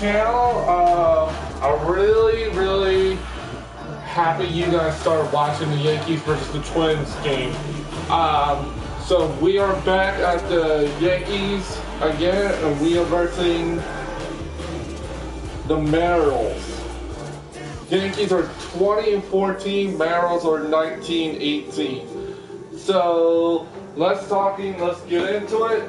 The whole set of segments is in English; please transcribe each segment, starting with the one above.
channel. I'm really happy you guys started watching the Yankees versus the Twins game. So we are back at the Yankees again, and we are versing the Mariners. Yankees are 20-14, Mariners are 19-18. So let's get into it.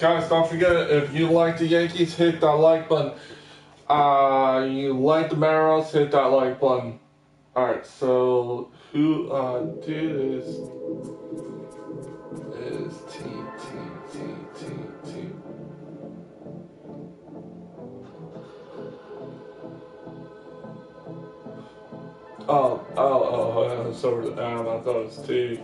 Guys, don't forget, if you like the Yankees, hit that like button. You like the Mariners, hit that like button. Alright, so who dude is T. So I thought it was T.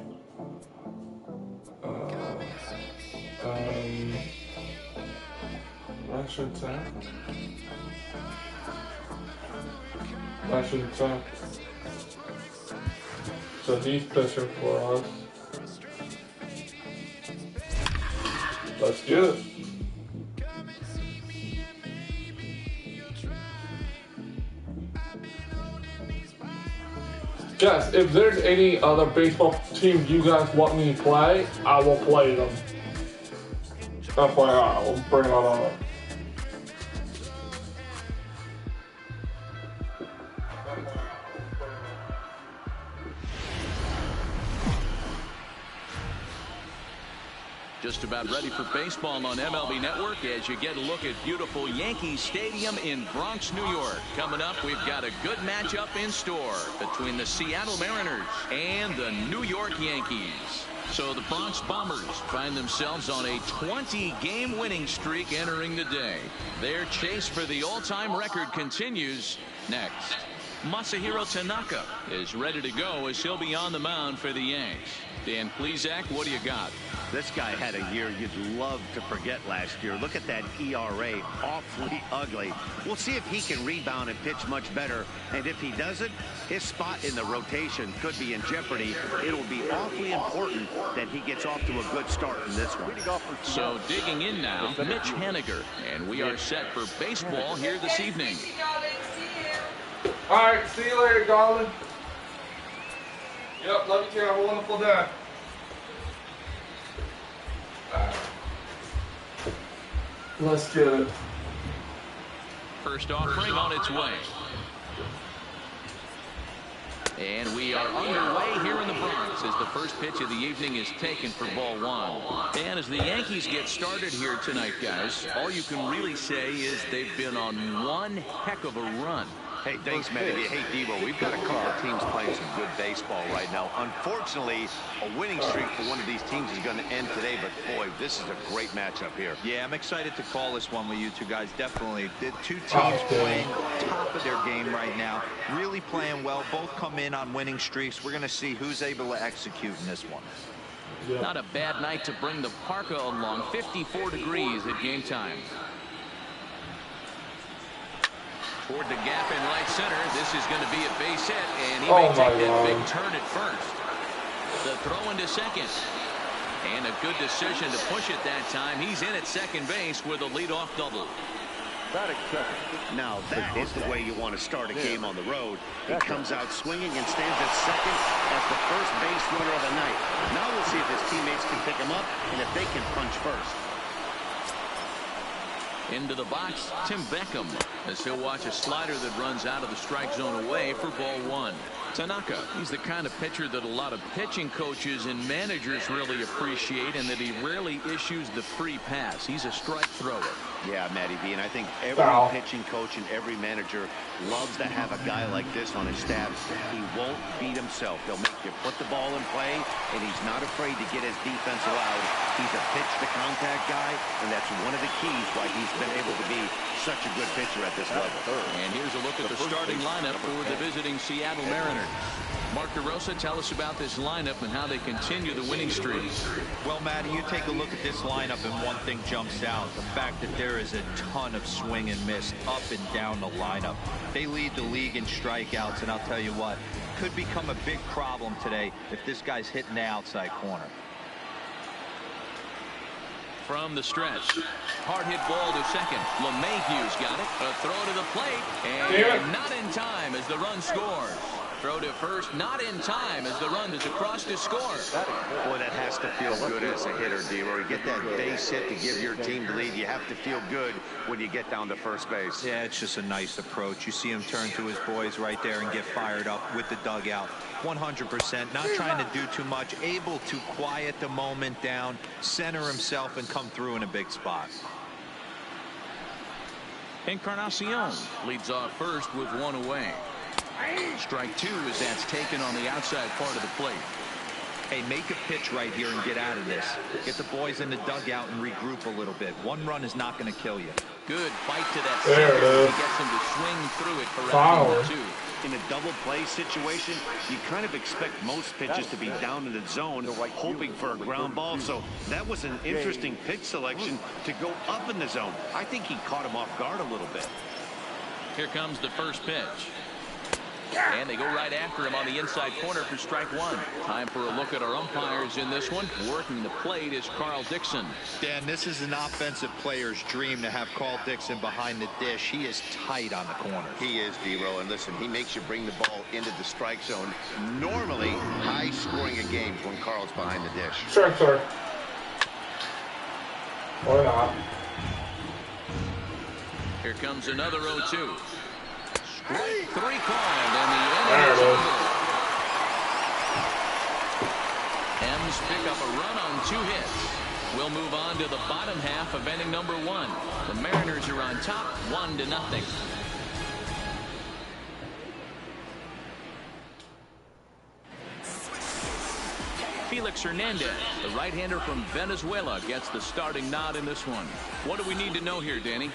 Washington. So he's pitching for us. Let's get it. Guys, if there's any other baseball team you guys want me to play, I will play them. FYI, I will bring it on. Just about ready for baseball on MLB Network as you get a look at beautiful Yankee Stadium in Bronx, New York. Coming up, we've got a good matchup in store between the Seattle Mariners and the New York Yankees. So the Bronx Bombers find themselves on a 20-game winning streak entering the day. Their chase for the all-time record continues next. Masahiro Tanaka is ready to go as he'll be on the mound for the Yanks. Dan Plesac, what do you got? This guy had a year you'd love to forget last year. Look at that ERA, awfully ugly. We'll see if he can rebound and pitch much better. And if he doesn't, his spot in the rotation could be in jeopardy. It'll be awfully important that he gets off to a good start in this one. So digging in now, Mitch Haniger. And we are set for baseball here this evening. All right, see you later, darling. Yep, love you too. Have a wonderful day. Let's get it. First offering on its way. And we are underway here in the Bronx as the first pitch of the evening is taken for ball one. And as the Yankees get started here tonight, guys, all you can really say is they've been on one heck of a run. Hey, thanks, Matty. Hey, Devo, we've got a couple of teams playing some good baseball right now. Unfortunately, a winning streak for one of these teams is going to end today, but boy, this is a great matchup here. Yeah, I'm excited to call this one with you two guys. Definitely. The two teams playing top of their game right now, really playing well. Both come in on winning streaks. We're going to see who's able to execute in this one. Yeah. Not a bad night to bring the parka along. 54 degrees at game time. Toward the gap in right center. This is going to be a base hit, and he may take that big turn at first. The throw into second. And a good decision to push it that time. He's in at second base with a leadoff double. Now that is the way you want to start a game on the road. He comes out swinging and stands at second as the first base runner of the night. Now we'll see if his teammates can pick him up and if they can punch first. Into the box, Tim Beckham, as he'll watch a slider that runs out of the strike zone away for ball one. Tanaka, he's the kind of pitcher that a lot of pitching coaches and managers really appreciate, and that he rarely issues the free pass. He's a strike thrower. Yeah, Matty B, and I think every pitching coach and every manager loves to have a guy like this on his staff. He won't beat himself. He'll make you put the ball in play, and he's not afraid to get his defense allowed. He's a pitch-to-contact guy, and that's one of the keys why he's been able to be such a good pitcher at this level. And here's a look at the starting lineup for the visiting Seattle Mariners. Mark DeRosa, tell us about this lineup and how they continue the winning streak. Well, Matty, you take a look at this lineup and one thing jumps out. The fact that there is a ton of swing and miss up and down the lineup. They lead the league in strikeouts, and I'll tell you what, could become a big problem today if this guy's hitting the outside corner. from the stretch. Hard hit ball to second. LeMahieu's got it. A throw to the plate. And not in time as the run scores. Throw to first, not in time as the run is across to score. Boy, that has to feel good as a hitter, D-Roy. You get that base hit to give your team the lead. You have to feel good when you get down to first base. Yeah, it's just a nice approach. You see him turn to his boys right there and get fired up with the dugout. 100%, not trying to do too much, able to quiet the moment down, center himself, and come through in a big spot. Encarnacion leads off first with one away. Strike two as that's taken on the outside part of the plate. Hey, make a pitch right here and get out of this. Get the boys in the dugout and regroup a little bit. One run is not going to kill you. Good fight to that there center. it is. He gets him to swing through it for out two. In a double play situation, you kind of expect most pitches to be down in the zone, hoping for a ground ball. So that was an interesting pitch selection to go up in the zone. I think he caught him off guard a little bit. Here comes the first pitch. And they go right after him on the inside corner for strike one. Time for a look at our umpires in this one. Working the plate is Carl Dixon. Dan, this is an offensive player's dream to have Carl Dixon behind the dish. He is tight on the corner. He is, D-Row, and listen, he makes you bring the ball into the strike zone. Normally, high scoring of games when Carl's behind the dish. Sure, sir. Or not. Here comes another 0-2. Strike three called, and the inning is over. M's pick up a run on 2 hits. We'll move on to the bottom half of inning number 1. The Mariners are on top, 1-0. Felix Hernandez, the right-hander from Venezuela, gets the starting nod in this one. What do we need to know here, Danny?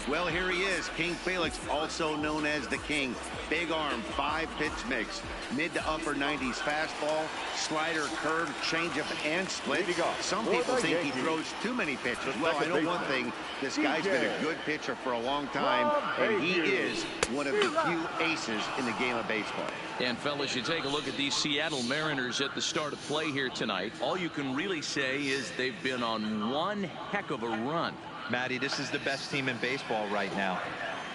Well, here he is, King Felix, also known as the King. Big arm, 5-pitch mix, mid to upper 90s fastball, slider, curve, changeup, and split. Some people think he throws too many pitches. Well, I know one thing, this guy's been a good pitcher for a long time, and he is one of the few aces in the game of baseball. And fellas, you take a look at these Seattle Mariners at the start of play here tonight. All you can really say is they've been on one heck of a run. Matty, this is the best team in baseball right now.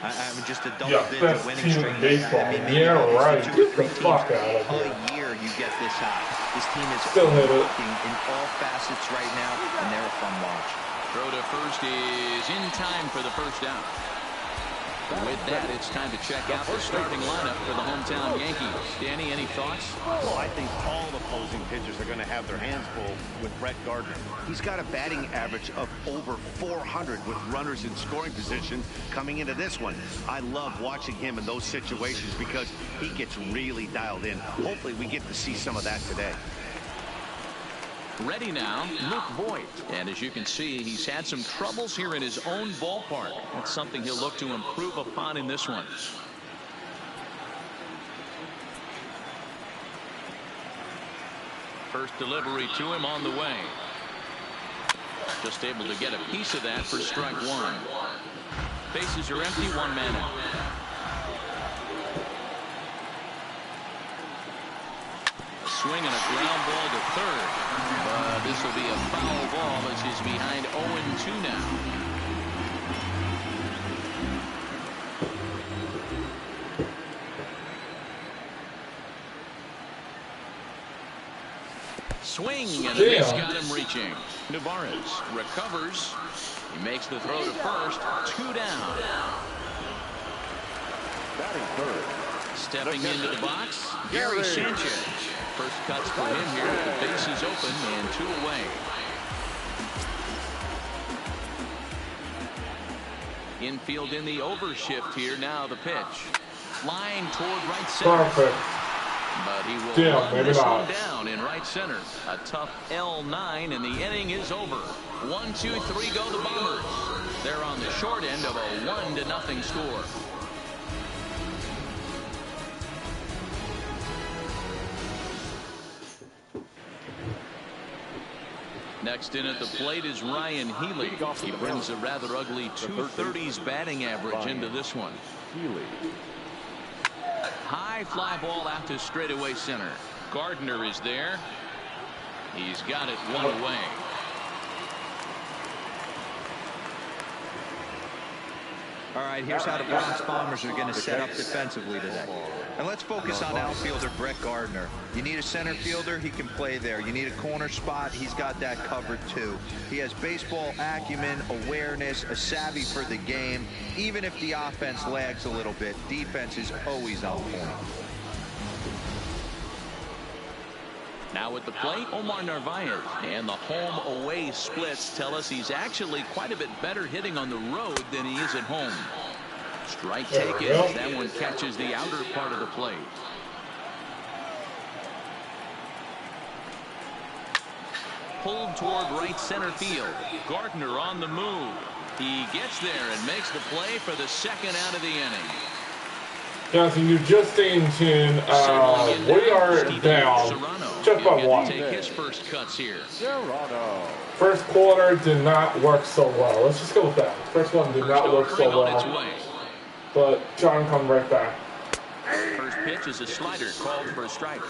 I'm just a best winning team streak. in baseball. I mean, Yeah, right. Get the fuck out of here. A year you get this high. This team is Still hit it. working in all facets right now, and they're a fun watch. Throw to first is in time for the first out. With that, it's time to check out the starting lineup for the hometown Yankees. Danny, any thoughts? Well, I think all the opposing pitchers are going to have their hands full with Brett Gardner. He's got a batting average of over 400 with runners in scoring position coming into this one. I love watching him in those situations because he gets really dialed in. Hopefully we get to see some of that today. Ready now, Luke Voigt. And as you can see, he's had some troubles here in his own ballpark. That's something he'll look to improve upon in this one. First delivery to him on the way. Just able to get a piece of that for strike one. Bases are empty, 1 man out. Swing and a ground ball to third. But this will be a foul ball as he's behind 0-2 now. Swing and this got him reaching. Nevarez recovers. He makes the throw to first. 2 down. Batting third. Stepping into the box, Gary Sanchez. First cuts for him here. The base is open and 2 away. Infield in the overshift here. Now the pitch. Line toward right center. Perfect. But he will run this not. one down in right center. A tough L9 and the inning is over. 1, 2, 3 go the Bombers. They're on the short end of a 1-0 score. Next in at the plate is Ryan Healy. He brings a rather ugly 230s batting average into this one. High fly ball out to straightaway center. Gardner is there. He's got it 1 away. All right, here's how the Bronx Bombers are going to set up defensively today. And let's focus on outfielder Brett Gardner. You need a center fielder, he can play there. You need a corner spot, he's got that covered too. He has baseball acumen, awareness, a savvy for the game. Even if the offense lags a little bit, defense is always on point. Now at the plate, Omar Narvaez. And the home-away splits tell us he's actually quite a bit better hitting on the road than he is at home. Strike taken as that one catches the outer part of the plate. Pulled toward right center field. Gardner on the move. He gets there and makes the play for the second out of the inning. Guys, and you're just staying tuned. We are down just by one. Take his first cuts here. First quarter did not work so well. Let's just go with that. First one did not work so well. But John come right back. First pitch is a slider called for a strike.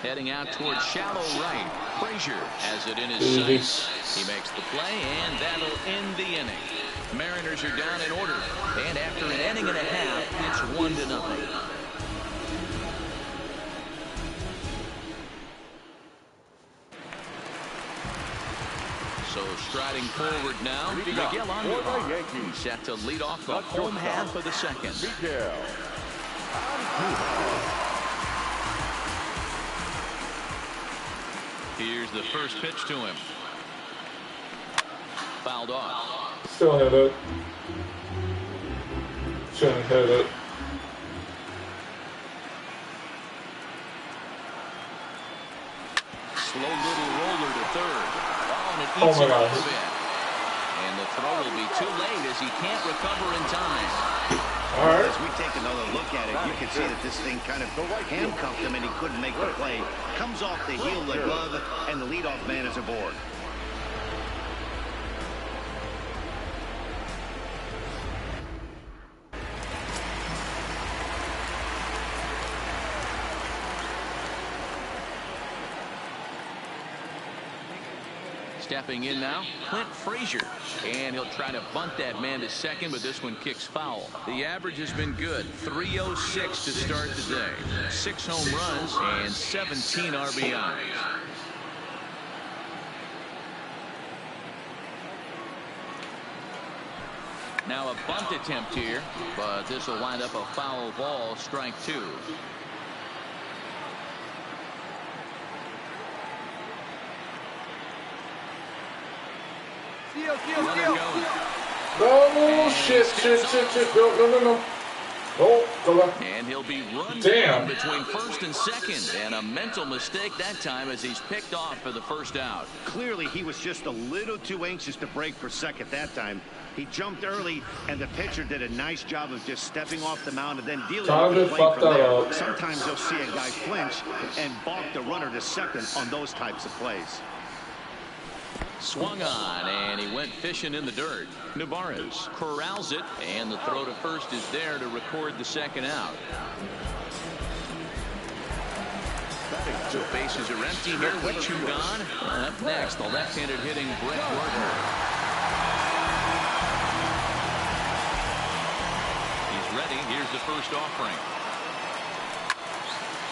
Heading out towards shallow right. Frazier has it in his sights. He makes the play, and that'll end the inning. Mariners are down in order, and after an inning and a half, it's 1-0. So striding forward now, Miguel Andujar, set to lead off the home half of the second. Here's the first pitch to him. Fouled off. Still hit it. Shouldn't hit it. Slow little roller to third. Oh my God. And the throw will be too late as he can't recover in time. All right. As we take another look at it, you can see that this thing kind of handcuffed him and he couldn't make the play. Comes off the heel of the glove, and the leadoff man is aboard. Stepping in now, Clint Frazier. And he'll try to bunt that man to second, but this one kicks foul. The average has been good. 306 to start the day. 6 home runs and 17 RBIs. Now a bunt attempt here, but this will wind up a foul ball, strike 2. Oh, shit. No. Oh, go back. And he'll be run down between first and second. And a mental mistake that time as he's picked off for the first out. Clearly, he was just a little too anxious to break for second that time. He jumped early, and the pitcher did a nice job of just stepping off the mound and then dealing with the play from there. Sometimes you'll see a guy flinch and balk the runner to second on those types of plays. Swung on, and he went fishing in the dirt. Narvaez corrals it, and the throw to first is there to record the second out. So bases are empty here with 2 gone. Up next, the left-handed hitting Brett Gardner. He's ready. Here's the first offering.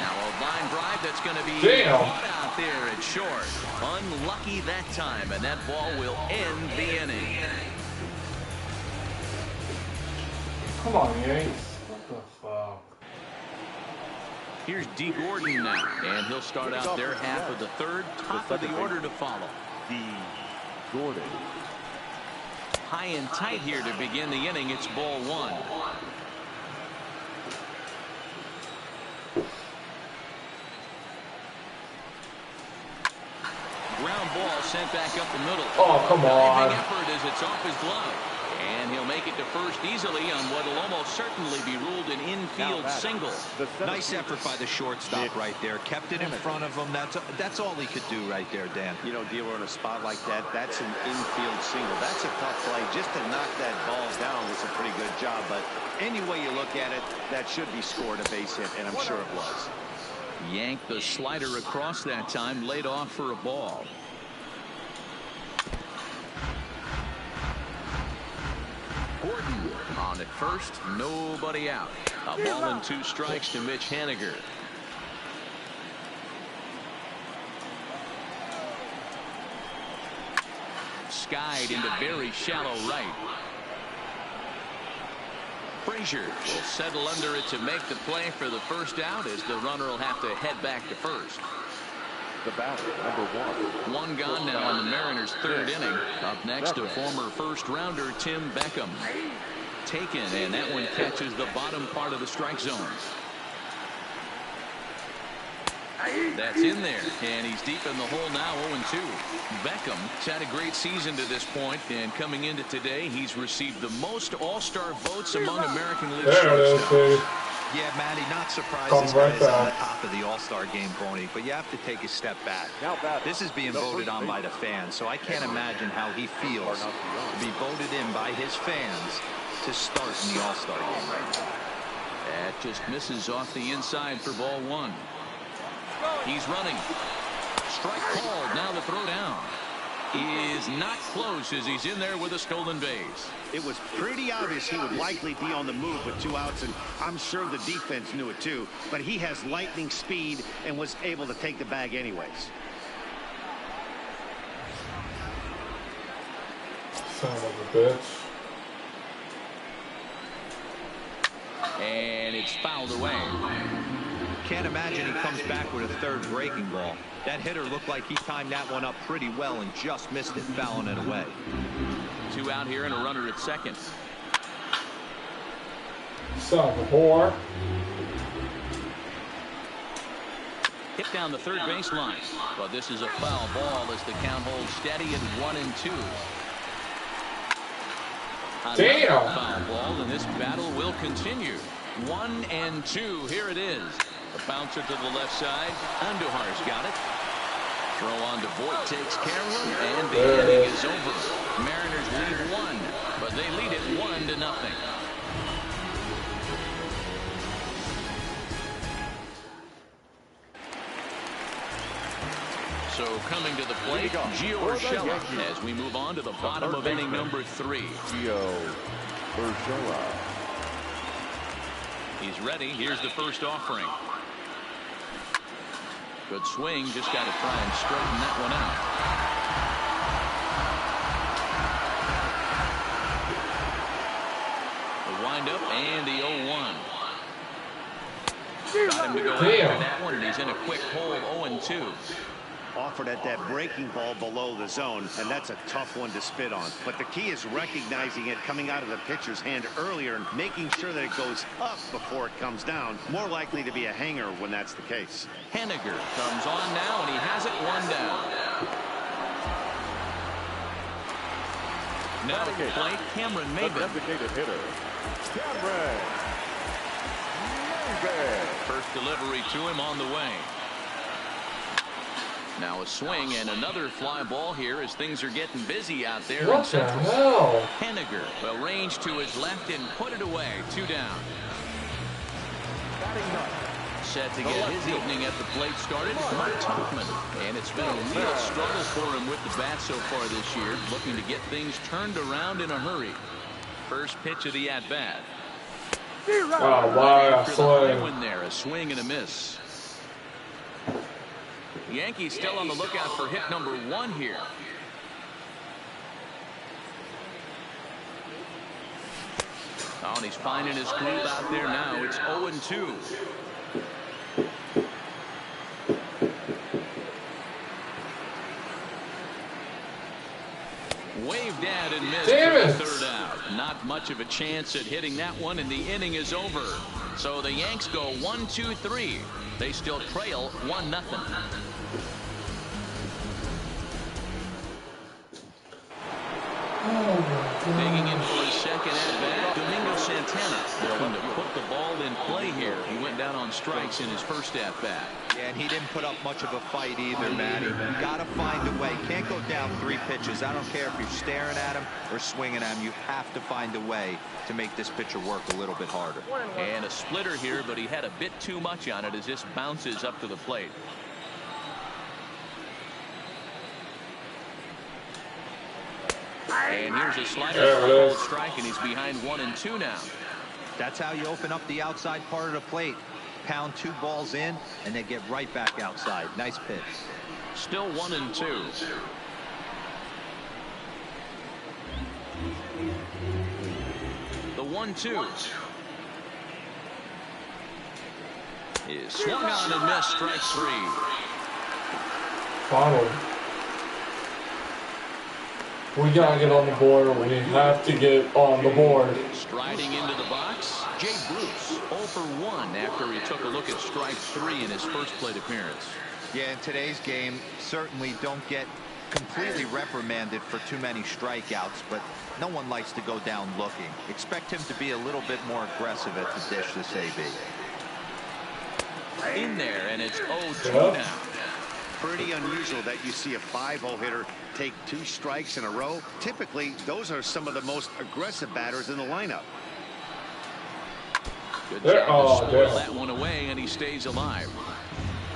Now a line drive that's going to be out there at short. Unlucky that time, and that ball will end the inning. Come on, Yankees. What the fuck? Here's D. Gordon now, and he'll start out their half of the third. Top of the order to follow. D. Gordon. High and tight here to begin the inning. It's ball 1. Ground ball sent back up the middle. Oh, come on. Diving effort as it's off his glove. And he'll make it to first easily on what will almost certainly be ruled an infield single. Nice effort by the shortstop right there. Kept it in front of him. That's all he could do right there, Dan. You know, dealer in a spot like that, that's an infield single. That's a tough play. Just to knock that ball down was a pretty good job. But any way you look at it, that should be scored a base hit, and I'm sure it was. Yanked the slider across that time, laid off for a ball. Gordon on at first, nobody out. A ball and 2 strikes to Mitch Haniger. Skied into very shallow right. Frazier will settle under it to make the play for the first out, as the runner will have to head back to first. The batter, number 1. One gone now in the Mariners' 3rd inning. Up next, a former first-rounder, Tim Beckham. Taken, and that one catches the bottom part of the strike zone. That's in there, and he's deep in the hole now, 0-2. Beckham's had a great season to this point, and coming into today, he's received the most all-star votes among American League shortstops. Yeah, Matty, not surprised this guy is on the top of the All-Star game, Brony, but you have to take a step back. This is being voted on by the fans, so I can't imagine how he feels to be voted in by his fans to start in the All-Star game right now. That just misses off the inside for ball 1. He's running. Strike called. Now the throw down is not close, as he's in there with a stolen base. It was pretty obvious he would likely be on the move with 2 outs, and I'm sure the defense knew it too, but he has lightning speed and was able to take the bag anyways. Son of a bitch. And it's fouled away. Can't imagine he comes back with a 3rd breaking ball. That hitter looked like he timed that one up pretty well and just missed it, fouling it away. 2 out here and a runner at second. Son of a whore. Hit down the third baseline, but this is a foul ball as the count holds steady at 1-2. Damn. Foul ball, and this battle will continue. 1-2. Here it is. A bouncer to the left side. Andujar's got it. Throw on to Voit, takes care of him, and the inning is over. Mariners lead 1, but they lead it 1-0. So coming to the plate, Gio Urshela, as we move on to the bottom of inning number 3. Gio Urshela. He's ready. Here's the first offering. Good swing. Just got to try and straighten that one out. The windup and the 0-1. Got him to go after that one, and he's in a quick hole, 0-2. Offered at that breaking ball below the zone, and that's a tough one to spit on. But the key is recognizing it coming out of the pitcher's hand earlier and making sure that it goes up before it comes down. More likely to be a hanger when that's the case. Haniger comes on now, and he has it 1 down. Now to the plate, Cameron Maybin. Designated hitter, Cameron Maybin. First delivery to him on the way. Now a swing and another fly ball here as things are getting busy out there. What the hell? Haniger will range to his left and put it away. 2 down. Set to get his evening at the plate started, Mark Tauchman. And it's been a real struggle for him with the bat so far this year, looking to get things turned around in a hurry. First pitch of the at-bat. Oh, wow, After the high one there, a swing and a miss. Yankees still on the lookout for hit number 1 here. Oh, and he's finding his groove out there now. It's 0-2. Waved at and missed for the 3rd out. Not much of a chance at hitting that one, and the inning is over. So the Yanks go 1-2-3. They still trail 1-0. Digging in for his second at bat, Domingo Santana. Looking to put the ball in play here. He went down on strikes in his first at bat. Yeah, and he didn't put up much of a fight either, Matty. You got to find a way. Can't go down 3 pitches. I don't care if you're staring at him or swinging at him. You have to find a way to make this pitcher work a little bit harder. And a splitter here, but he had a bit too much on it as this bounces up to the plate. And here's a slider for a cold strike, and he's behind 1-2 now. That's how you open up the outside part of the plate. Pound 2 balls in, and then get right back outside. Nice pitch. Still 1-2. The 1-2 is swung on and missed. Strike 3. Follow. We gotta get on the board. We have to get on the board. Striding into the box, Jay Bruce, 0 for 1 after he took a look at strike 3 in his first plate appearance. Yeah, in today's game, certainly don't get completely reprimanded for too many strikeouts, but no one likes to go down looking. Expect him to be a little bit more aggressive at the dish this AB. In there, and it's 0-2 now. Pretty unusual that you see a 5-0 hitter take 2 strikes in a row. Typically, those are some of the most aggressive batters in the lineup. Good job to spoil that one away, and he stays alive.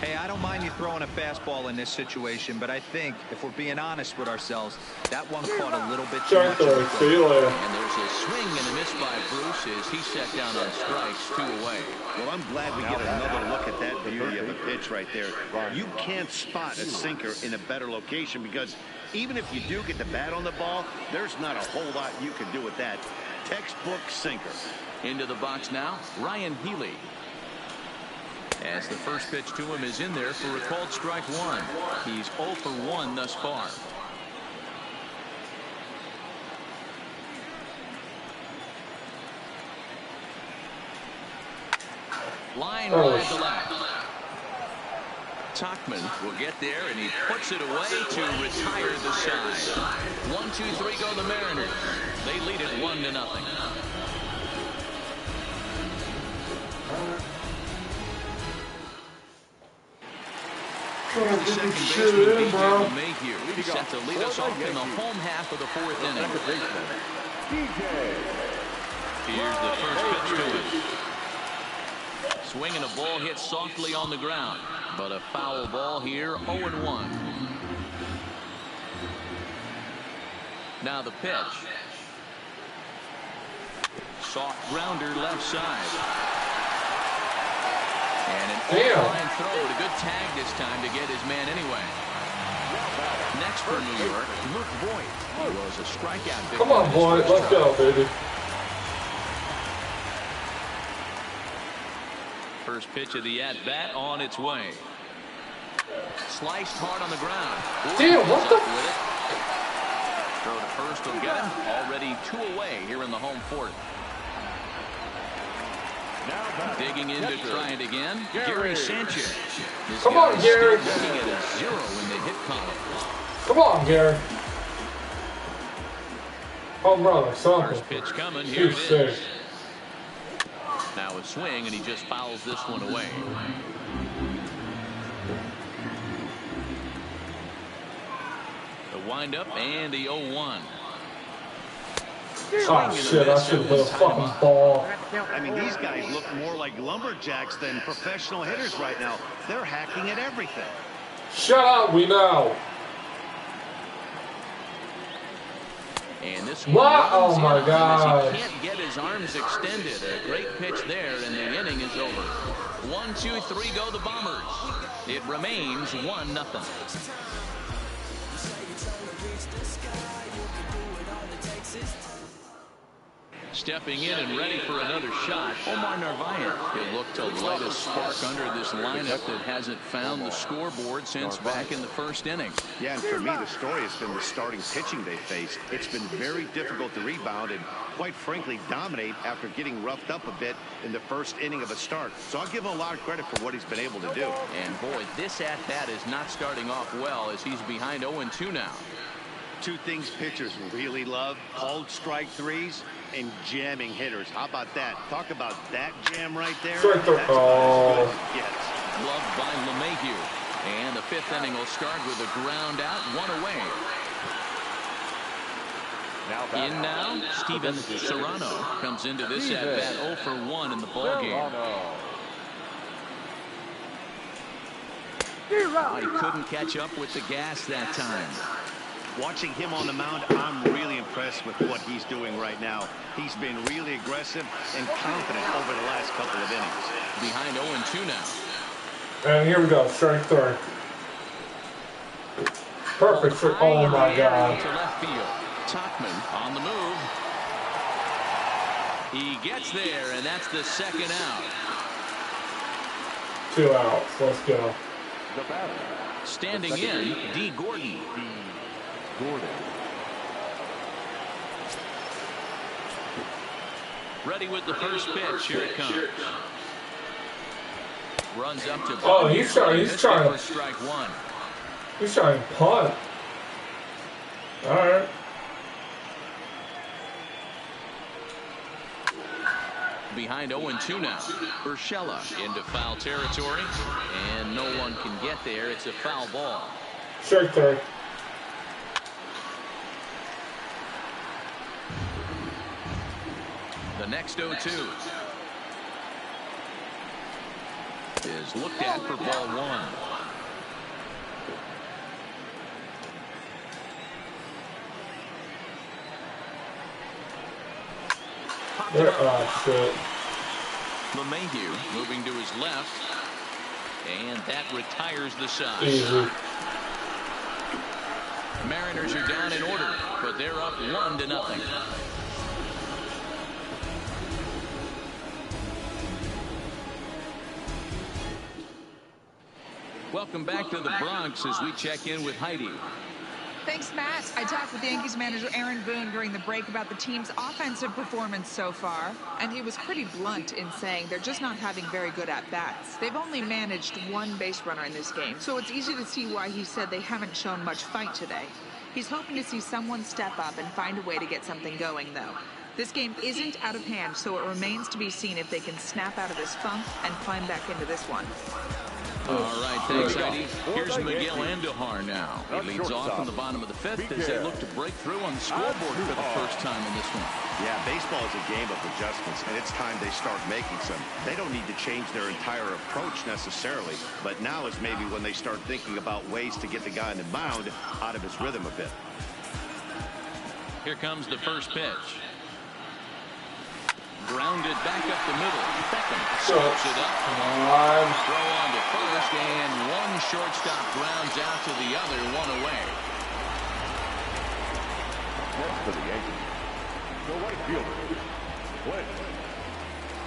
Hey, I don't mind you throwing a fastball in this situation, but I think if we're being honest with ourselves, that one caught a little bit too much. And there's a swing and a miss by Bruce as he set down on strikes, 2 away. Well, I'm glad we get another look at that beauty of a pitch right there. You can't spot a sinker in a better location because even if you do get the bat on the ball, there's not a whole lot you can do with that. Textbook sinker. Into the box now, Ryan Healy. As the first pitch to him is in there for a called strike 1. He's 0 for 1 thus far. Line drive to left. Tauchman will get there, and he puts it away to retire the side. 1-2-3 go the Mariners. They lead it 1-0. Second baseman B.J. LeMahieu. He's set to lead us off in the home half of the 4th inning. Here's the first pitch to him. Swinging a ball hit softly on the ground, but a foul ball here. 0-1. Now the pitch. Soft grounder left side. And an line throw, but a good tag this time to get his man anyway. Next for New York, Luke Voigt. He was a strikeout victim. Come on, Voigt, let's go, baby. First pitch of the at-bat on its way. Sliced hard on the ground. Damn, what the? Throw to first will get him. Already 2 away here in the home 4th. Digging in to try it again, Gary Sanchez. Come on, Gary. Looking at a 0 in the hit column. Come on, Gary. Home run or something. First pitch coming. Here it is. Now a swing, and he just fouls this one away. The windup and the 0-1. Oh shit, I should have hit a fucking ball. I mean, these guys look more like lumberjacks than professional hitters right now. They're hacking at everything. Shut up, we know. And this what? Oh my God. He can't get his arms extended. A great pitch there, and the inning is over. 1-2-3 go the Bombers. It remains 1-0. Stepping in and ready for another shot, Omar Narvaez. He'll look to light a spark under this lineup that hasn't found the scoreboard since back in the first inning. Yeah, and for me, the story has been the starting pitching they faced. It's been very difficult to rebound and, quite frankly, dominate after getting roughed up a bit in the first inning of a start. So I'll give him a lot of credit for what he's been able to do. And, boy, this at-bat is not starting off well as he's behind 0-2 now. two things pitchers really love: cold strike threes and jamming hitters. How about that? Talk about that jam right there. That's about as good as it gets. Gloved by LeMahieu. And the fifth inning will start with a ground out, one away. In now, Steven Serrano comes into this at bat 0 for 1 in the ball game. He couldn't catch up with the gas that time. Watching him on the mound, I'm really impressed with what he's doing right now. He's been really aggressive and confident over the last couple of innings. Behind 0-2 now. And here we go, strike third. Perfect. Oh my God. To left field. Topman on the move. He gets there, and that's the second out. 2 outs. Let's go. The batter. Standing in, D. Gordon. Ready with the first pitch. Here it comes. Runs up to. Oh, he's trying for strike one. He's trying to punt. All right. Behind 0-2 now. Urshela into foul territory, and no one can get there. It's a foul ball. Strike third. The next 0-2 is looked at for ball one. Oh, shit. LeMahieu moving to his left, and that retires the side. Easy. Mariners are down in order, but they're up 1-0. Welcome back to the Bronx as we check in with Heidi. Thanks, Matt. I talked with Yankees manager Aaron Boone during the break about the team's offensive performance so far, and he was pretty blunt in saying they're just not having very good at-bats. They've only managed one base runner in this game, so it's easy to see why he said they haven't shown much fight today. He's hoping to see someone step up and find a way to get something going, though. This game isn't out of hand, so it remains to be seen if they can snap out of this funk and climb back into this one. All right, thanks, Heidi. Here's Miguel Andujar now. He leads off in the bottom of the fifth as they look to break through on the scoreboard for the first time in this one. Yeah, baseball is a game of adjustments, and it's time they start making some. They don't need to change their entire approach necessarily, but now is maybe when they start thinking about ways to get the guy on the mound out of his rhythm a bit. Here comes the first pitch. Grounded back up the middle. Beckham scoops it up. Throw on to first, and one shortstop grounds out to the other, one away. Next for the Yankees, the right fielder,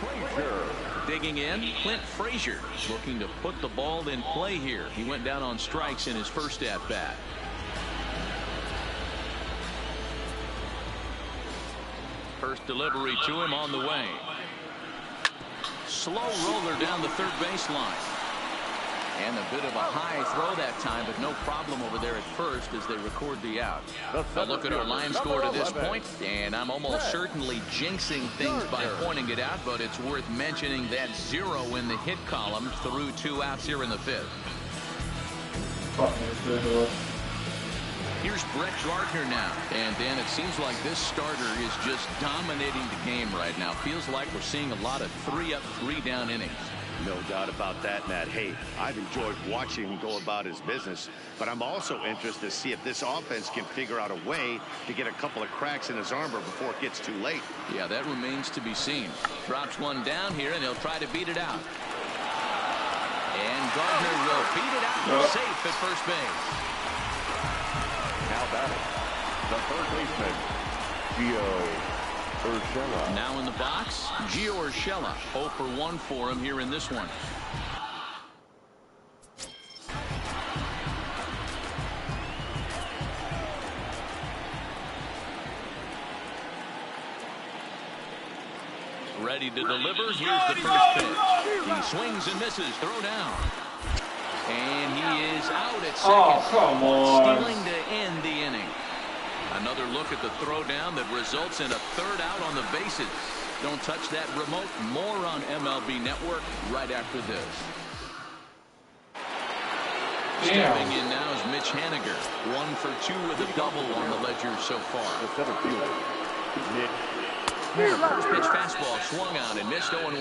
Clint Frazier. Digging in, Clint Frazier looking to put the ball in play here. He went down on strikes in his first at-bat. First delivery to him on the way. Slow roller down the third baseline. And a bit of a high throw that time, but no problem over there at first as they record the out. Now look at our line score to this point, and I'm almost certainly jinxing things by pointing it out, but it's worth mentioning that 0 in the hit column through 2 outs here in the fifth. Here's Brett Gardner now. And Dan, it seems like this starter is just dominating the game right now. Feels like we're seeing a lot of 3-up, 3-down innings. No doubt about that, Matt. Hey, I've enjoyed watching him go about his business, but I'm also interested to see if this offense can figure out a way to get a couple of cracks in his armor before it gets too late. Yeah, that remains to be seen. Drops one down here, and he'll try to beat it out. And Gardner will beat it out safe at first base. Now batting, the third baseman, Gio Urshela. Now in the box, Gio Urshela. 0 for 1 for him here in this one. Ready to deliver. Here's the first pitch. He swings and misses. Throw down. And he is out at second. Oh, come on. Stealing to end the inning. Another look at the throwdown that results in a third out on the bases. Don't touch that remote. More on MLB Network right after this. Stepping in now is Mitch Haniger. 1 for 2 with a double on the ledger so far. The center fielder, Mitch. First pitch fastball swung on and missed 0-1.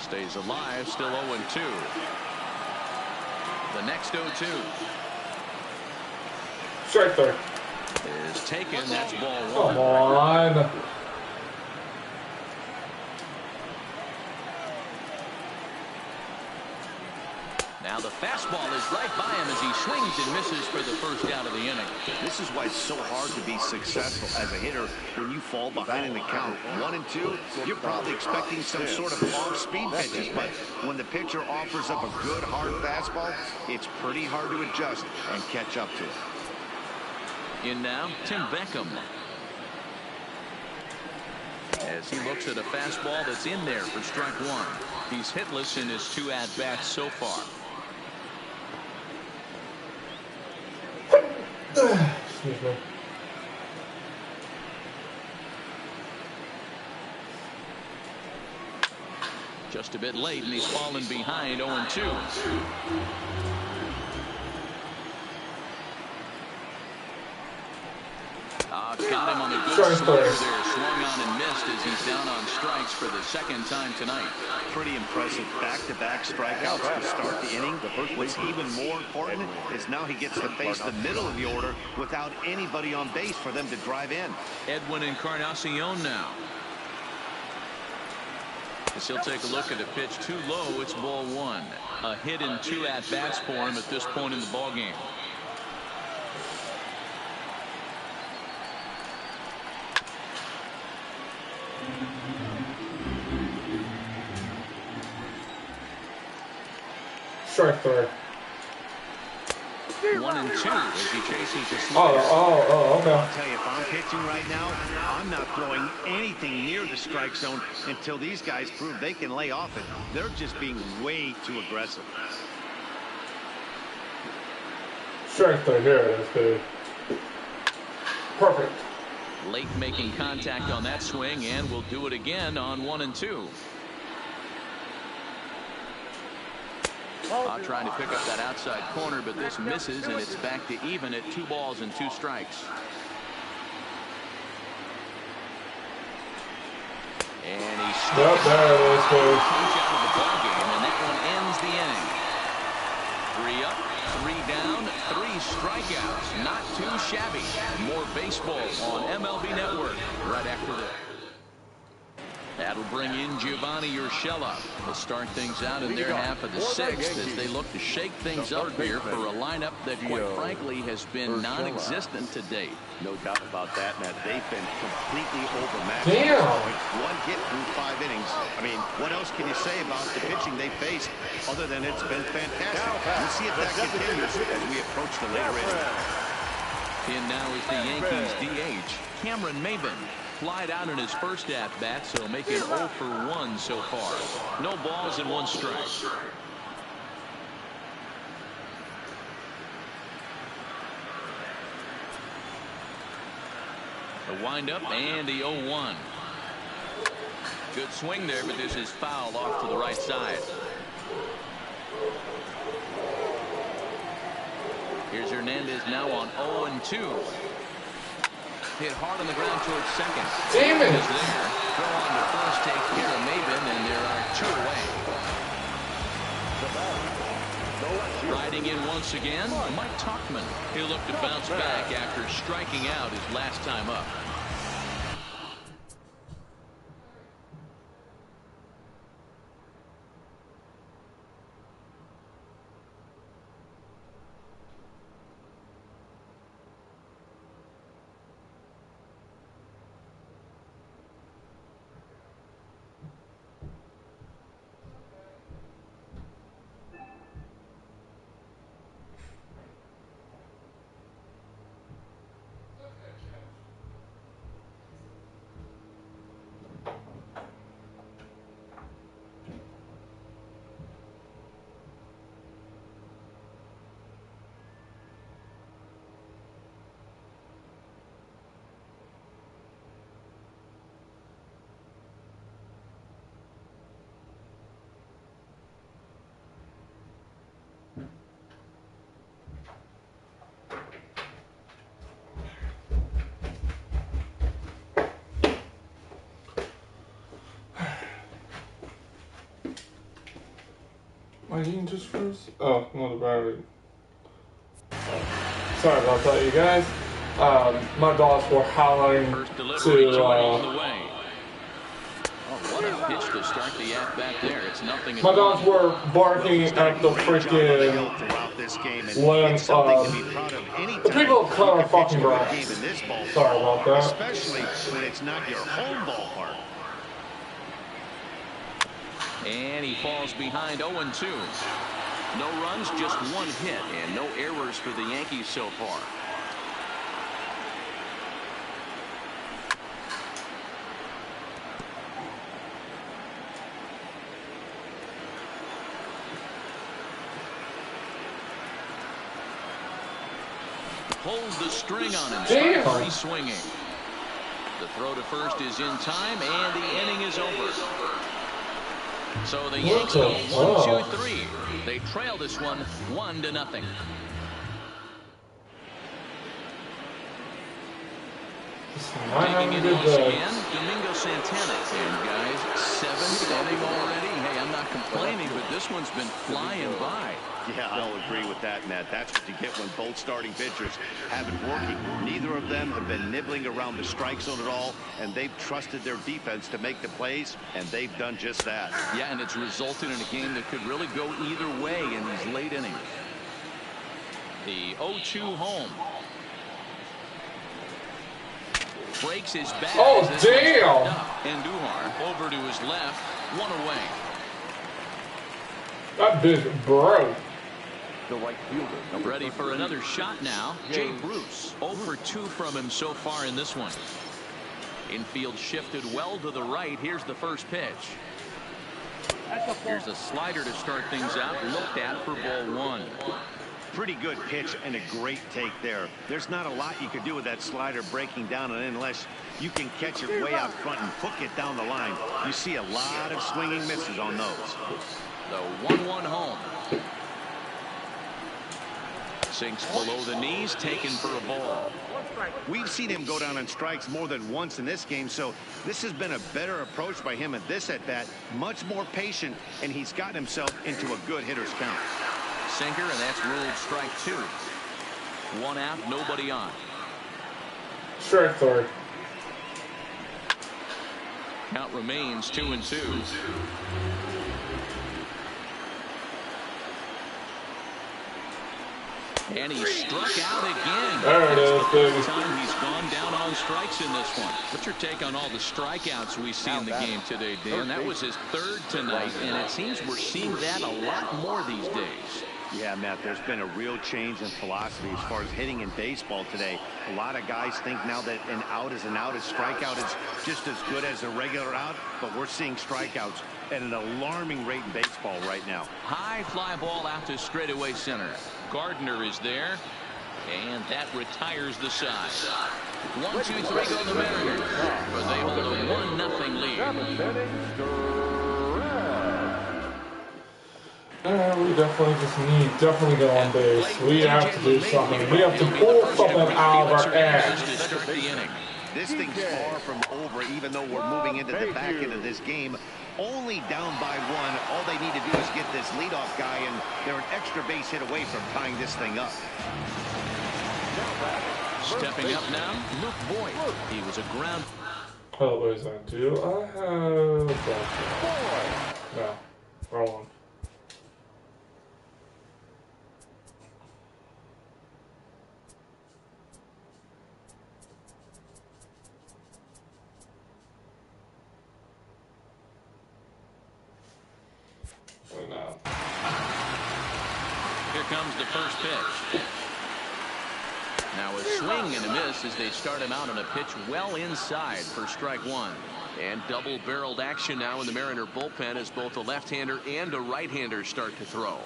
Stays alive, still 0-2. The next 0-2 Strike third. is taken. That's ball 1. Come on. Now the fastball is right by him as he swings and misses for the first out of the inning. This is why it's so hard to be successful as a hitter when you fall behind in the count 1-2. You're probably expecting some sort of off-speed pitches, but when the pitcher offers up a good hard fastball, it's pretty hard to adjust and catch up to it. In now, Tim Beckham. As he looks at a fastball that's in there for strike 1. He's hitless in his 2 at-bats so far. Excuse me. Just a bit late, and he's fallen behind 0-2. Got him on the good slider there. Swung on and missed as he's down on strikes for the second time tonight. Pretty impressive back-to-back strikeouts to start the inning. What's even more important is now he gets to face the middle of the order without anybody on base for them to drive in. Edwin Encarnacion now. As he'll take a look at a pitch too low, it's ball 1. A hit in 2 at-bats for him at this point in the ballgame. Strike third. 1-2 as he chases the slider. Oh, okay. I'll tell you, if I'm pitching right now, I'm not throwing anything near the strike zone until these guys prove they can lay off it. They're just being way too aggressive. Strike third. There it is, dude. Perfect. Late making contact on that swing, and will do it again on 1-2. Trying to pick up that outside corner, but this misses, and it's back to even at 2 balls and 2 strikes. And he struck there it is, dude. punch out of the ball game, and that one ends the inning. 3 up, 3 down, 3 strikeouts. Not too shabby. More baseball on MLB Network right after this. That'll bring in Giovanni Urshela. They'll start things out in their half of the 6th as they look to shake things up here for a lineup that, quite frankly, has been non-existent to date. No doubt about that, Matt. They've been completely overmatched. Damn. One hit through 5 innings. I mean, what else can you say about the pitching they faced other than it's been fantastic? We'll see if that continues as we approach the later innings. In now is the Yankees DH, Cameron Maybin. Flied out in his first at-bat, so making 0 for 1 so far. No balls and 1 strike. The windup and the 0-1. Good swing there, but this is foul off to the right side. Here's Hernandez now on 0-2. Hit hard on the ground towards second. Damn it! Is there. Throw on to first takes care of Maybin, and there are 2 away. Riding in once again, Mike Tauchman. He'll look to bounce back after striking out his last time up. Am I eating just fruits? Oh, no, the battery. Sorry about that, you guys. My dogs were howling to, What a pitch to start the at-bat there. It's nothing. my dogs were barking at the freaking the people of color fucking BRONX. Sorry about that. Especially when it's not your home ballpark. And he falls behind 0-2. No runs, just one hit, and no errors for the Yankees so far. Pulls the string on him. Damn. Free swinging. The throw to first is in time, and the inning is over. So the Yankees go 1-2-3. They trail this one 1-0. Taking it once again, Domingo Santana. And guys, 7th inning already. Hey, I'm not complaining, but this one's been flying by. Yeah, I'll agree with that, Matt. That's what you get when both starting pitchers have it working. Neither of them have been nibbling around the strike zone at all, and they've trusted their defense to make the plays, and they've done just that. Yeah, and it's resulted in a game that could really go either way in these late innings. The 0-2 home. Breaks his bat. Oh, damn! And Duhar over to his left, one away. That bitch broke. The right fielder. Ready for another shot now. Jay Bruce. 0 for 2 from him so far in this one. Infield shifted well to the right. Here's the first pitch. Here's a slider to start things out. Looked at for ball 1. Pretty good pitch and a great take there. There's not a lot you could do with that slider breaking down and unless you can catch it way out front and hook it down the line. You see a lot of swinging misses on those. The 1-1 home. Sinks below the knees, taken for a ball. We've seen him go down on strikes more than once in this game, so this has been a better approach by him at this at-bat. Much more patient, and he's gotten himself into a good hitter's count. Sinker, and that's ruled strike 2. 1 out, nobody on. Strike 3. Count remains 2-2. And he struck out again. There it is, baby. First time he's gone down on strikes in this one. What's your take on all the strikeouts we see in the game today, Dan? That was his 3rd tonight, and it seems we're seeing that a lot more these days. Yeah, Matt, there's been a real change in philosophy as far as hitting in baseball today. A lot of guys think now that an out is an out, a strikeout is just as good as a regular out, but we're seeing strikeouts at an alarming rate in baseball right now. High fly ball out to straightaway center. Gardner is there, and that retires the side. 1-2-3 go the Mariners, but they hold a 1-0 lead. We definitely get on base. We have to do something. We have to pull something out of our ass. This thing's far from over, even though we're moving into the back end of this game. Only down by 1. All they need to do is get this leadoff guy, and they're an extra base hit away from tying this thing up. Stepping up now, Luke Boyd. He was a ground. Oh, what is that? Do I have that? No. Wrong one. Here comes the first pitch. Now a swing and a miss as they start him out on a pitch well inside for strike 1. And double-barreled action now in the Mariner bullpen as both a left-hander and a right-hander start to throw.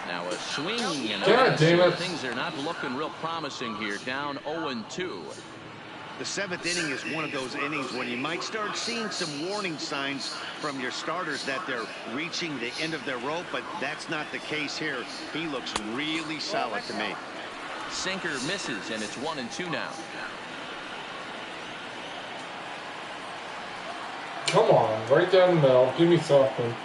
Now a swing and a miss. Things are not looking real promising here. Down 0-2. The 7th inning is one of those innings when you might start seeing some warning signs from your starters that they're reaching the end of their rope, but that's not the case here. He looks really solid to me. Sinker misses, and it's 1-2 now. Come on, right down the middle. Give me something.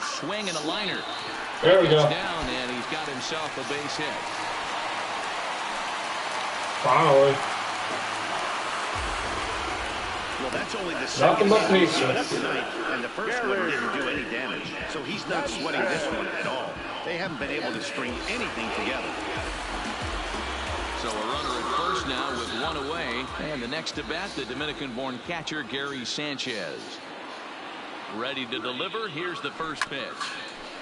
Swing and a liner. There we go. Down, and he's got himself a base hit. Finally. Well, that's only the second Nothing hit but he's given up patience. tonight, and the first one didn't do any damage. So he's not sweating this one at all. They haven't been able to string anything together. So a runner at first now with one away. And the next to bat, the Dominican-born catcher, Gary Sanchez. Ready to deliver. Here's the first pitch.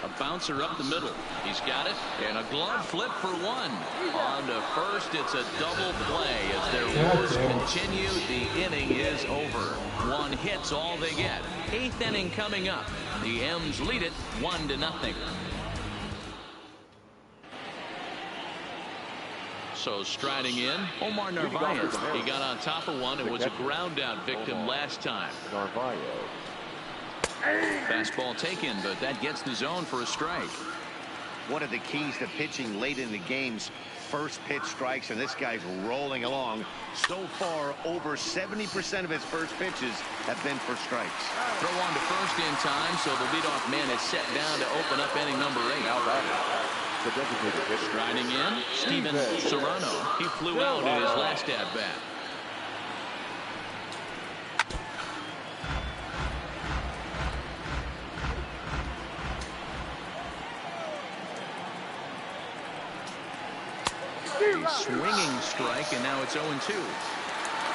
A bouncer up the middle. He's got it. And a glove flip for one. On to first, it's a double play. As their woes continue, the inning is over. One hit's all they get. 8th inning coming up. The M's lead it 1-0. So striding in, Omar Narvaez. He got on top of one and was a ground out victim last time. Fastball taken, but that gets the zone for a strike. One of the keys to pitching late in the games, first pitch strikes, and this guy's rolling along. So far, over 70% of his first pitches have been for strikes. Throw on to first in time, so the leadoff man is set down to open up inning number 8. Striding in, Steven Serrano. He flew out in his last at-bat. A swinging strike, and now it's 0-2.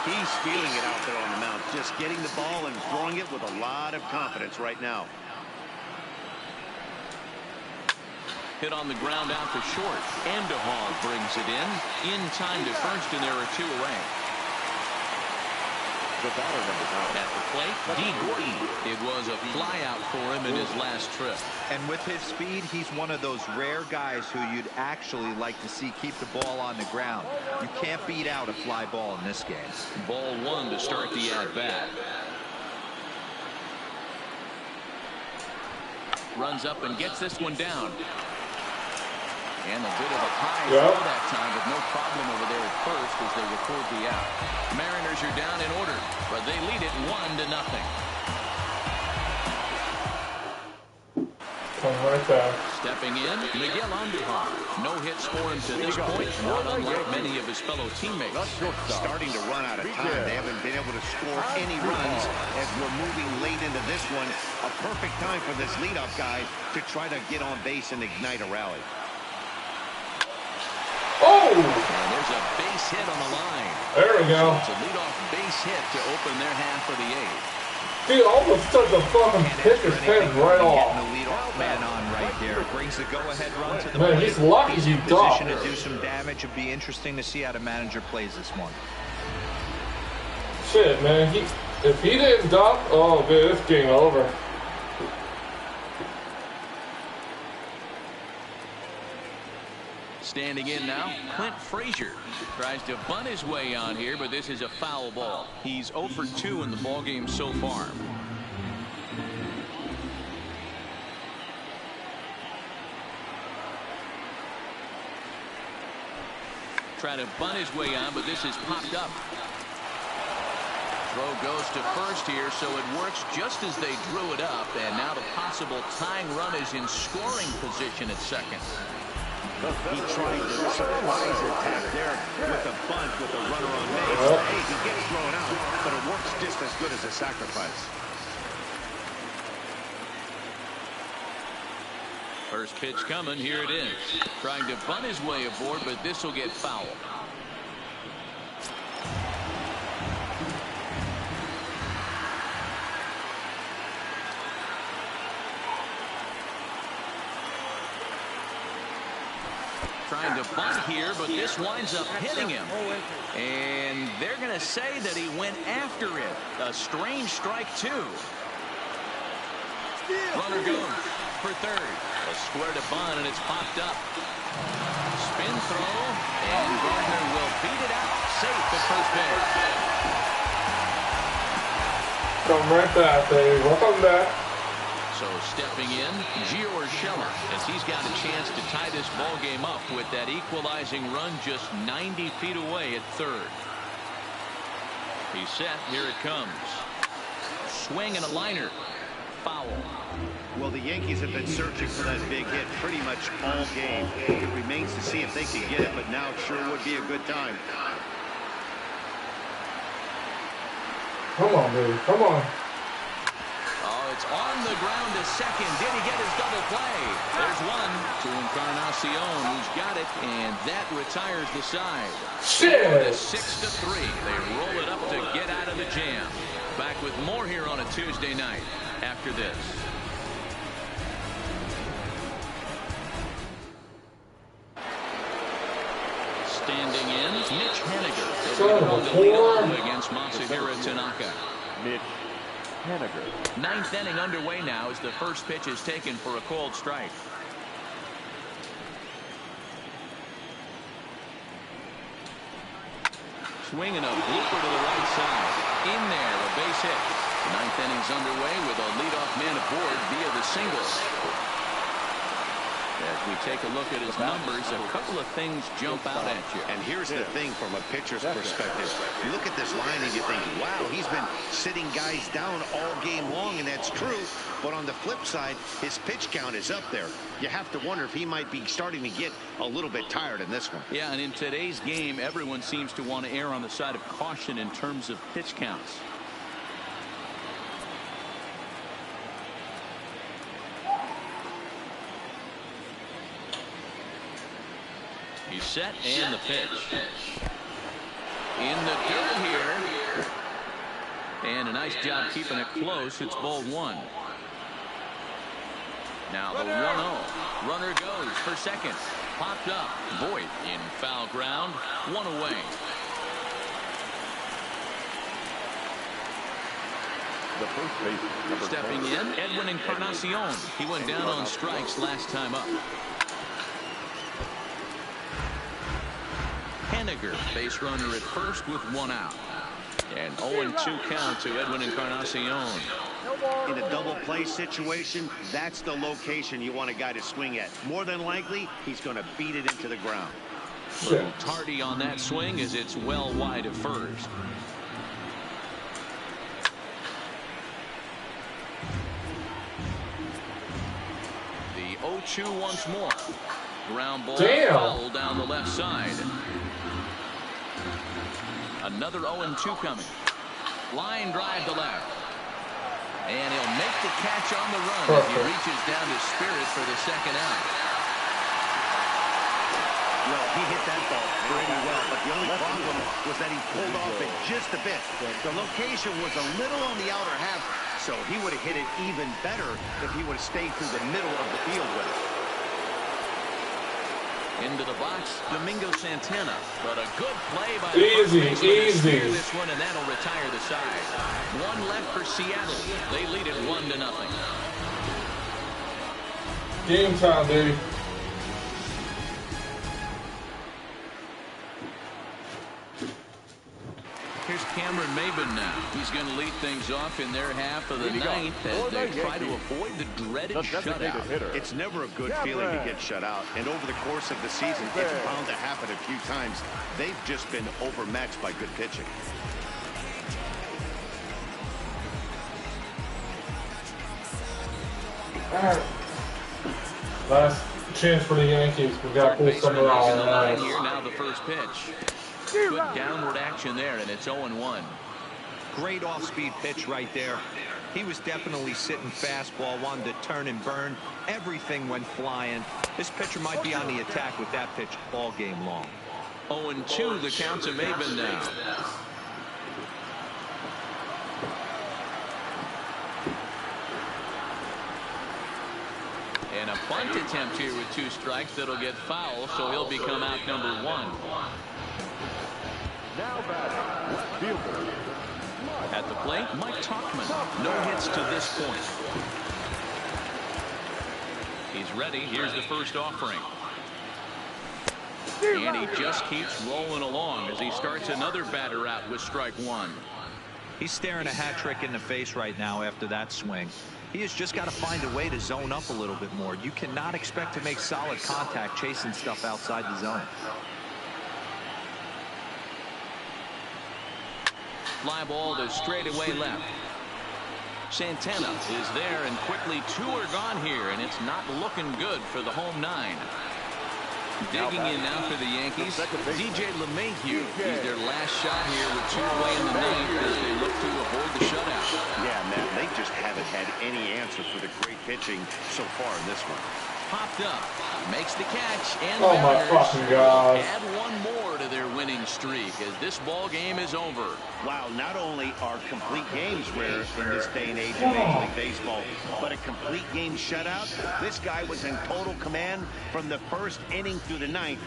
He's feeling it out there on the mound, just getting the ball and throwing it with a lot of confidence right now. Hit on the ground out to short. Endahal brings it in time to first, and there are 2 away. At the plate, D. Gordon. It was a flyout for him in his last trip. And with his speed, he's one of those rare guys who you'd actually like to see keep the ball on the ground. You can't beat out a fly ball in this game. Ball 1 to start the at-bat. Runs up and gets this one down. And a bit of a high throw that time, but no problem over there at first as they record the out. Mariners are down in order, but they lead it 1-0. Come right back. Stepping in, Miguel Andujar. No hits for him to this point, not unlike many of his fellow teammates. Starting to run out of time. They haven't been able to score any runs as we're moving late into this one. A perfect time for this leadoff guy to try to get on base and ignite a rally. Oh! And there's a base hit on the line. There we go. It's a leadoff base hit to open their half of the 8th. He almost took the fucking pitcher's head right off. The leadoff man on right there brings the go-ahead run to the Man, plate. he's lucky He's he in position got to do some damage. It'd be interesting to see how the manager plays this one. Shit, man. If he didn't duck, oh, dude, it's game over. Standing in now, Clint Frazier tries to bunt his way on here, but this is a foul ball. He's 0 for 2 in the ballgame so far. Trying to bunt his way on, but this is popped up. Throw goes to first here, so it works just as they drew it up, and now the possible tying run is in scoring position at second. He tried to surprise attack there with a bunt with a runner on base. Hey, he gets thrown out, but it works just as good as a sacrifice. First pitch coming, here it is. Trying to bunt his way aboard, but this will get fouled. Trying to bunt here, but this winds up hitting him. And they're going to say that he went after it. A strange strike, too. Runner goes for third. A square to bunt, and it's popped up. Spin throw, and Gardner will beat it out. Safe at first base. Come right back, baby. Welcome back. So stepping in, Gio Urshela, as he's got a chance to tie this ball game up with that equalizing run just 90 feet away at third. He's set. Here it comes. Swing and a liner. Foul. Well, the Yankees have been searching for that big hit pretty much all game. It remains to see if they can get it, but now it sure would be a good time. Come on, baby. Come on. Oh, it's on the ground to second. Did he get his double play? There's one to Encarnacion, who's got it, and that retires the side. Shit! 6-3. They roll it up to get out of the jam. Back with more here on a Tuesday night after this. Standing in, Mitch Haniger. Son of a whore. Against Masahiro Tanaka. Mitch Haniger. Ninth inning underway now as the first pitch is taken for a called strike. Swinging a blooper to the right side. In there, a base hit. Ninth inning's underway with a leadoff man aboard via the single. As we take a look at his numbers, a couple of things jump out at you. And here's the thing from a pitcher's perspective. You look at this line and you think, wow, he's been sitting guys down all game long, and that's true. But on the flip side, his pitch count is up there. You have to wonder if he might be starting to get a little bit tired in this one. Yeah, and in today's game, everyone seems to want to err on the side of caution in terms of pitch counts. He's set, and the pitch. In the dirt here. And a nice job keeping it close. It's ball one. Now the 1-0. Runner goes for second. Popped up. Voit in foul ground. One away. The first base. Stepping in, Edwin Encarnacion. He went down on strikes last time up. Haniger, base runner at first with one out. And 0-2 count to Edwin Encarnacion. In a double play situation, that's the location you want a guy to swing at. More than likely, he's going to beat it into the ground. Little tardy on that swing as it's well wide of first. The 0-2 once more. Ground ball foul down the left side. Another 0-2 coming. Line drive to left. And he'll make the catch on the run as he reaches down to Spirit for the second out. Well, he hit that ball pretty well, but the only problem was that he pulled off it just a bit. The location was a little on the outer half, so he would have hit it even better if he would have stayed through the middle of the field with it. Into the box, Domingo Santana. But a good play by easy. This one, and that'll retire the side. One left for Seattle. They lead it 1-0. Game time, baby. Here's Cameron Maben now. He's going to lead things off in their half of the ninth as they try to avoid the dreaded shutout. It's never a good feeling to get shut out. And over the course of the season, it's bound to happen a few times. They've just been overmatched by good pitching. All right. Last chance for the Yankees. We got to pull something on the line out. Here now, the first pitch. Good downward action there, and it's 0-1. Great off-speed pitch right there. He was definitely sitting fastball, wanted to turn and burn. Everything went flying. This pitcher might be on the attack with that pitch all game long. 0-2 the count to Maben now. And a bunt attempt here with 2 strikes that'll get foul, so he'll become out number 1. Now batting, left fielder. At the plate, Mike Tauchman. No hits to this point. He's ready. Here's the first offering. And he just keeps rolling along as he starts another batter out with strike 1. He's staring a hat trick in the face right now after that swing. He has just got to find a way to zone up a little bit more. You cannot expect to make solid contact chasing stuff outside the zone. fly ball to straightaway left. Santana is there, and quickly 2 are gone here, and it's not looking good for the home 9. Digging in now for the Yankees, DJ LeMahieu. He's their last shot here with 2 away in the 9th as they look to avoid the shutout. Yeah, Matt, they just haven't had any answer for the great pitching so far in this one. Popped up, makes the catch, and oh my fucking God. add 1 more to their winning streak as this ball game is over. Wow, not only are complete games rare in this day and age of Major League Baseball, but a complete game shutout. This guy was in total command from the 1st inning through the 9th.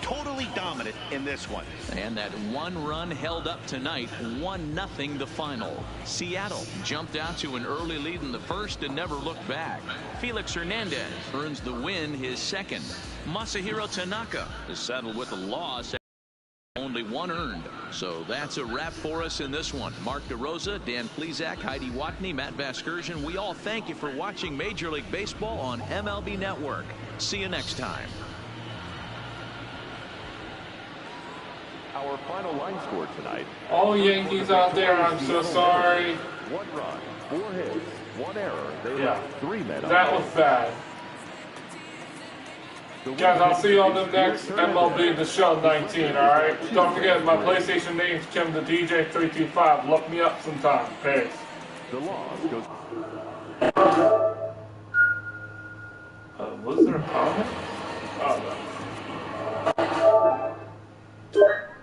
Totally dominant in this one. And that 1 run held up tonight, 1-0 the final. Seattle jumped out to an early lead in the 1st and never looked back. Felix Hernandez earns the win, his 2nd. Masahiro Tanaka is settled with a loss. Only 1 earned. So that's a wrap for us in this one. Mark DeRosa, Dan Plesac, Heidi Watney, Matt Vasgersian. We all thank you for watching Major League Baseball on MLB Network. See you next time. Our final line score tonight. All Yankees out there, I'm so sorry. 1 run, 4 hits, 1 error. They left 3 men. That was bad. Guys, I'll see you on the next MLB The Show 19, alright? Don't forget, my PlayStation name's Kim the DJ325. Look me up sometime. Peace. The loss goes. Was there a comment? Oh, no.